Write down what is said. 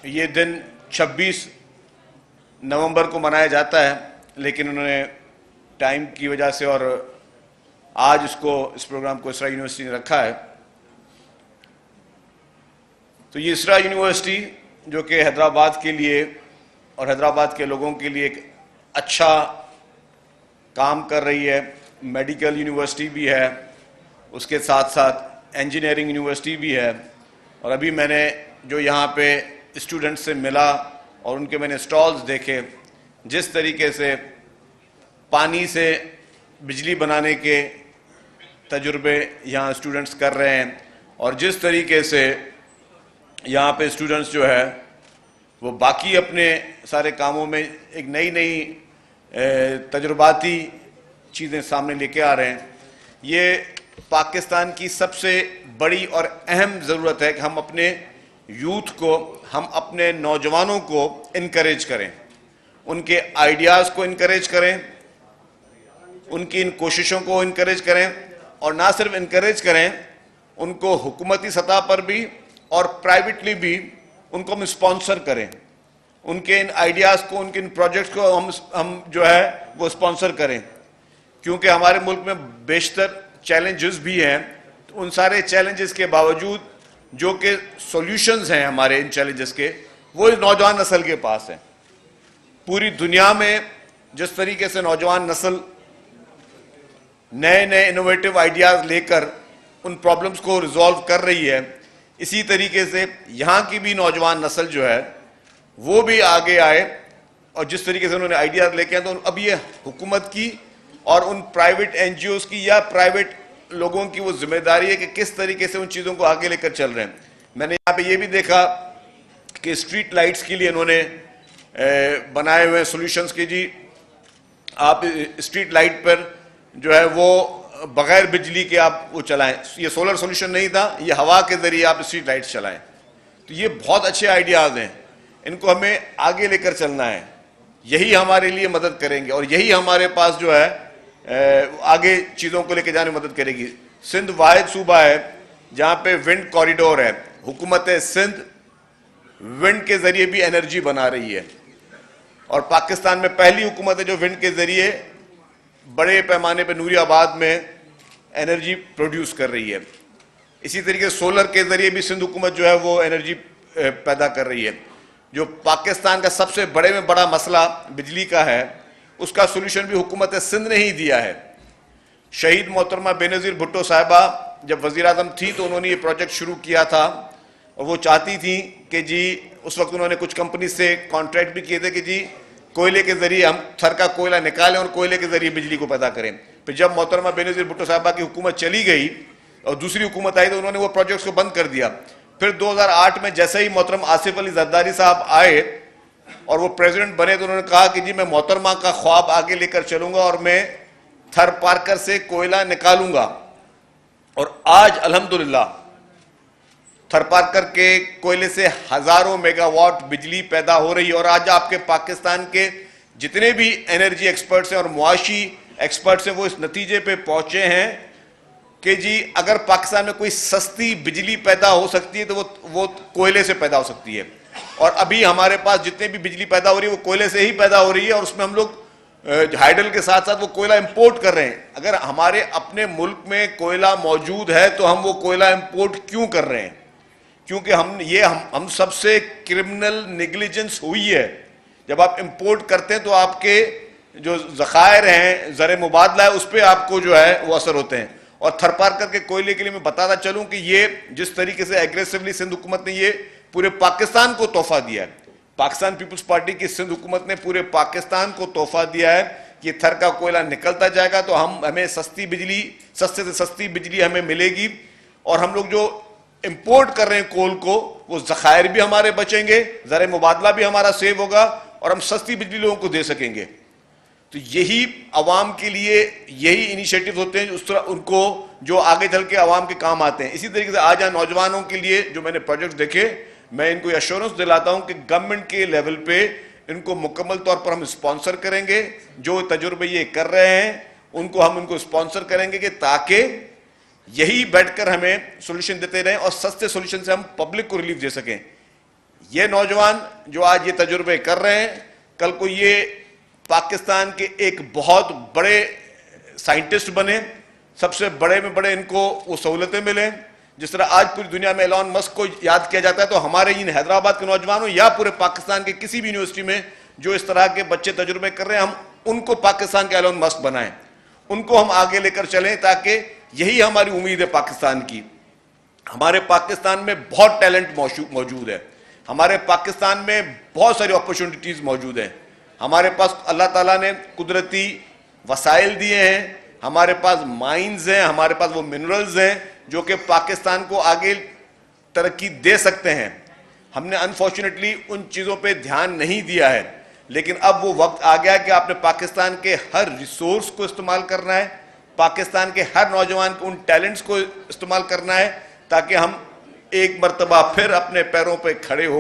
یہ دن 26 نومبر کو منایا جاتا ہے، لیکن انہوں نے ٹائم کی وجہ سے اور آج اس پروگرام کو اسرا یونیورسٹی نے رکھا ہے. تو یہ اسرا یونیورسٹی جو کہ حیدرآباد کے لیے اور حیدرآباد کے لوگوں کے لیے ایک اچھا کام کر رہی ہے. میڈیکل یونیورسٹی بھی ہے، اس کے ساتھ ساتھ انجینئرنگ یونیورسٹی بھی ہے. اور ابھی میں نے جو یہاں پہ اسٹوڈنٹ سے ملا اور ان کے میں نے اسٹالز دیکھے، جس طریقے سے پانی سے بجلی بنانے کے تجربے یہاں اسٹوڈنٹس کر رہے ہیں، اور جس طریقے سے یہاں پہ اسٹوڈنٹس جو ہے وہ باقی اپنے سارے کاموں میں ایک نئی تجرباتی چیزیں سامنے لے کے آ رہے ہیں. یہ پاکستان کی سب سے بڑی اور اہم ضرورت ہے کہ ہم اپنے یوتھ کو، ہم اپنے نوجوانوں کو انکریج کریں، ان کے آئیڈیاز کو انکریج کریں، ان کی ان کوششوں کو انکریج کریں، اور نہ صرف انکریج کریں، ان کو حکومتی سطح پر بھی اور پرائیویٹلی بھی ان کو ہم اسپانسر کریں. ان کے ان آئیڈیاز کو، ان کے ان پروجیکٹس کو ہم جو ہے وہ اسپانسر کریں، کیونکہ ہمارے ملک میں بیشتر چیلنجز بھی ہیں. ان سارے چیلنجز کے باوجود جو کہ سولوشنز ہیں ہمارے ان چیلنجز کے، وہ اس نوجوان نسل کے پاس ہیں. پوری دنیا میں جس طریقے سے نوجوان نسل نئے انوویٹو آئیڈیاز لے کر ان پرابلمز کو ریزالو کر رہی ہے، اسی طریقے سے یہاں کی بھی نوجوان نسل جو ہے وہ بھی آگے آئے، اور جس طریقے سے انہوں نے آئیڈیاز لے کے آئے. تو اب یہ حکومت کی اور ان پرائیویٹ این جی اوز کی یا پرائیویٹ لوگوں کی وہ ذمہ داری ہے کہ کس طریقے سے ان چیزوں کو آگے لے کر چل رہے ہیں. میں نے یہاں پہ یہ بھی دیکھا کہ اسٹریٹ لائٹس کے لیے انہوں نے بنائے ہوئے سولوشنز کی. جی آپ اسٹریٹ لائٹ پر جو ہے وہ بغیر بجلی کے آپ وہ چلائیں. یہ سولر سولوشن نہیں تھا، یہ ہوا کے ذریعے آپ اسٹریٹ لائٹس چلائیں. تو یہ بہت اچھے آئیڈیاز ہیں، ان کو ہمیں آگے لے کر چلنا ہے. یہی ہمارے لیے مدد کریں گے اور یہی ہمارے پاس جو ہے آگے چیزوں کو لے کے جانے میں مدد کرے گی. سندھ واحد صوبہ ہے جہاں پہ ونڈ کوریڈور ہے. حکومت سندھ ونڈ کے ذریعے بھی انرجی بنا رہی ہے، اور پاکستان میں پہلی حکومت ہے جو ونڈ کے ذریعے بڑے پیمانے پہ نوری آباد میں انرجی پروڈیوس کر رہی ہے. اسی طریقے سولر کے ذریعے بھی سندھ حکومت جو ہے وہ انرجی پیدا کر رہی ہے. جو پاکستان کا سب سے بڑے میں بڑا مسئلہ بجلی کا ہے، اس کا سولوشن بھی حکومت سندھ نے ہی دیا ہے. شہید محترمہ بے نظیر بھٹو صاحبہ جب وزیر اعظم تھی تو انہوں نے یہ پروجیکٹ شروع کیا تھا، اور وہ چاہتی تھیں کہ جی اس وقت انہوں نے کچھ کمپنی سے کانٹریکٹ بھی کیے تھے کہ جی کوئلے کے ذریعے ہم تھر کا کوئلہ نکالیں اور کوئلے کے ذریعے بجلی کو پیدا کریں. پھر جب محترمہ بے نظیر بھٹو صاحبہ کی حکومت چلی گئی اور دوسری حکومت آئی تو انہوں نے وہ پروجیکٹس کو بند کر دیا. پھر 2008 میں جیسے ہی محترم آصف علی زرداری صاحب آئے اور وہ پریزیڈنٹ بنے تو انہوں نے کہا کہ جی میں محترمہ کا خواب آگے لے کر چلوں گا اور میں تھر پارکر سے کوئلہ نکالوں گا. اور آج الحمدللہ تھر پارکر کے کوئلے سے ہزاروں میگا واٹ بجلی پیدا ہو رہی ہے. اور آج آپ کے پاکستان کے جتنے بھی انرجی ایکسپرٹس ہیں اور معاشی ایکسپرٹس ہیں وہ اس نتیجے پہ پہنچے ہیں کہ جی اگر پاکستان میں کوئی سستی بجلی پیدا ہو سکتی ہے تو وہ کوئلے سے پیدا ہو سکتی ہے. اور ابھی ہمارے پاس جتنے بھی بجلی پیدا ہو رہی ہے وہ کوئلے سے ہی پیدا ہو رہی ہے، اور اس میں ہم لوگ ہائیڈل کے ساتھ ساتھ وہ کوئلہ امپورٹ کر رہے ہیں. اگر ہمارے اپنے ملک میں کوئلہ موجود ہے تو ہم وہ کوئلہ امپورٹ کیوں کر رہے ہیں؟ کیونکہ ہم سب سے کرمنل نیگلیجنس ہوئی ہے. جب آپ امپورٹ کرتے ہیں تو آپ کے جو ذخائر ہیں، زر مبادلہ ہے، اس پہ آپ کو جو ہے وہ اثر ہوتے ہیں. اور تھر پارکر کے کوئلے کے لیے میں بتاتا چلوں کہ یہ جس طریقے سے ایگریسولی سندھ حکومت نے یہ پورے پاکستان کو تحفہ دیا ہے. پاکستان پیپلز پارٹی کی سندھ حکومت نے پورے پاکستان کو تحفہ دیا ہے کہ تھر کا کوئلہ نکلتا جائے گا تو ہمیں سستے سے سستی بجلی ہمیں ملے گی، اور ہم لوگ جو امپورٹ کر رہے ہیں کول کو وہ ذخائر بھی ہمارے بچیں گے، زر مبادلہ بھی ہمارا سیو ہوگا، اور ہم سستی بجلی لوگوں کو دے سکیں گے. تو یہی عوام کے لیے یہی انیشیٹیو ہوتے ہیں اس طرح ان کو جو آگے چل کے عوام کے کام آتے ہیں. اسی طریقے سے آج یہاں نوجوانوں کے لیے جو میں نے پروجیکٹ دیکھے، میں ان کو ایشورنس دلاتا ہوں کہ گورنمنٹ کے لیول پہ ان کو مکمل طور پر ہم اسپانسر کریں گے. جو تجربے یہ کر رہے ہیں ان کو اسپانسر کریں گے کہ تاکہ یہی بیٹھ کر ہمیں سولوشن دیتے رہیں اور سستے سولوشن سے ہم پبلک کو ریلیف دے سکیں. یہ نوجوان جو آج یہ تجربے کر رہے ہیں، کل کو یہ پاکستان کے ایک بہت بڑے سائنٹسٹ بنے، سب سے بڑے میں بڑے ان کو وہ سہولتیں ملیں. جس طرح آج پوری دنیا میں ایلون مسک کو یاد کیا جاتا ہے، تو ہمارے ان حیدرآباد کے نوجوانوں یا پورے پاکستان کے کسی بھی یونیورسٹی میں جو اس طرح کے بچے تجربے کر رہے ہیں، ہم ان کو پاکستان کے ایلون مسک بنائیں، ان کو ہم آگے لے کر چلیں، تاکہ یہی ہماری امید ہے پاکستان کی. ہمارے پاکستان میں بہت ٹیلنٹ موجود ہے، ہمارے پاکستان میں بہت ساری اپرچونٹیز موجود ہیں. ہمارے پاس اللہ تعالیٰ نے قدرتی وسائل دیے ہیں، ہمارے پاس مائنز ہیں، ہمارے پاس وہ منرلز ہیں جو کہ پاکستان کو آگے ترقی دے سکتے ہیں. ہم نے انفارچونیٹلی ان چیزوں پہ دھیان نہیں دیا ہے، لیکن اب وہ وقت آ گیا کہ آپ نے پاکستان کے ہر ریسورس کو استعمال کرنا ہے، پاکستان کے ہر نوجوان کو ان ٹیلنٹس کو استعمال کرنا ہے، تاکہ ہم ایک مرتبہ پھر اپنے پیروں پہ کھڑے ہو